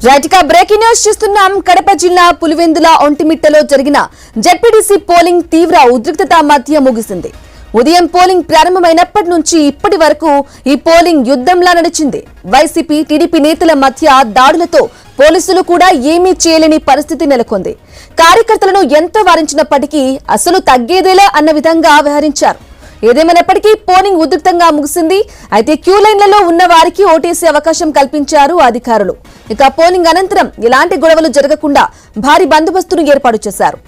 Right గా breaking news చూస్తున్నాం. కడప జిల్లా పులివెందుల ఒంటిమిట్టలో జరిగిన జెడ్పీటీసీ పోలింగ్ తీవ్ర ఉద్రిక్తత మధ్య ముగిసింది. ఉదయం పోలింగ్ ప్రారంభమైనప్పటి నుంచి ఇప్పటి వరకు ఈ పోలింగ్ యుద్ధంలా నడిచింది. వైసీపీ టీడీపీ నేతల మధ్య దాడులతో పోలీసులు కూడా ఏమీ చేయలేని పరిస్థితి నెలకొంది. కార్యకర్తలను ఎంత వారించినప్పటికీ అసలు తగ్గేదేలా అన్న విధంగా వ్యవహరించారు. ఏదేమైనప్పటికీ పోలింగ్ ఉధృతంగా ముగిసింది. అయితే క్యూ లైన్లలో ఉన్న వారికి ఓటేసే అవకాశం కల్పించారు అధికారులు. ఇక పోలింగ్ అనంతరం ఎలాంటి గొడవలు జరగకుండా భారీ బందోబస్తును ఏర్పాటు చేశారు.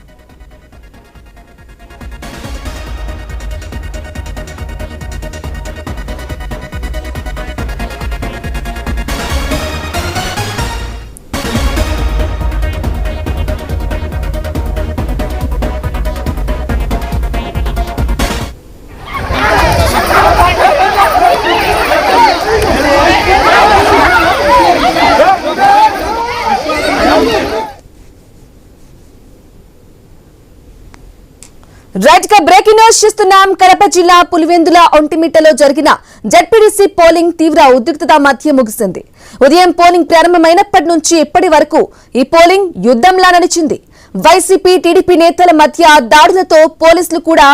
రైట్ గా బ్రేకింగ్ న్యూస్ చూస్తున్నాం. కడప జిల్లా పులివెందుల ఒంటిమిట్టలో జరిగిన జెడ్పీటీసీ పోలింగ్ తీవ్ర ఉద్రిక్తత మధ్య ముగిసింది. ఉదయం పోలింగ్ ప్రారంభమైనప్పటి నుంచి ఇప్పటి వరకు ఈ పోలింగ్ యుద్ధంలా నడిచింది. వైసీపీ టీడీపీ నేతల మధ్య దాడులతో పోలీసులు కూడా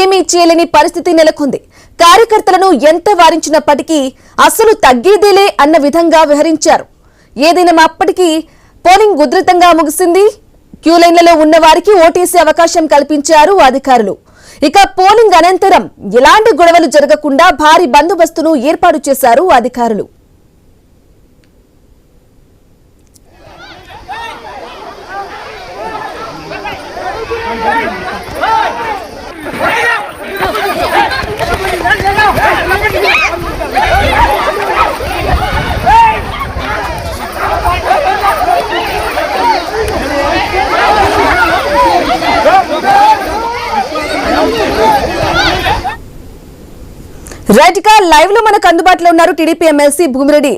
ఏమీ చేయలేని పరిస్థితి నెలకొంది. కార్యకర్తలను ఎంత వారించినప్పటికీ అసలు తగ్గేదేలే అన్న విధంగా వ్యవహరించారు. ఏదైనప్పటికీ పోలింగ్ ఉధృతంగా ముగిసింది. క్యూ లైన్లలో ఉన్న వారికి ఓటేసే అవకాశం కల్పించారు అధికారులు. ఇక పోలింగ్ అనంతరం ఎలాంటి గొడవలు జరగకుండా భారీ బందోబస్తును ఏర్పాటు చేశారు అధికారులు. రైట్ గా లైవ్ లో మనకు అందుబాటులో ఉన్నారు టీడీపీ ఎమ్మెల్సీ భూమిరెడ్డి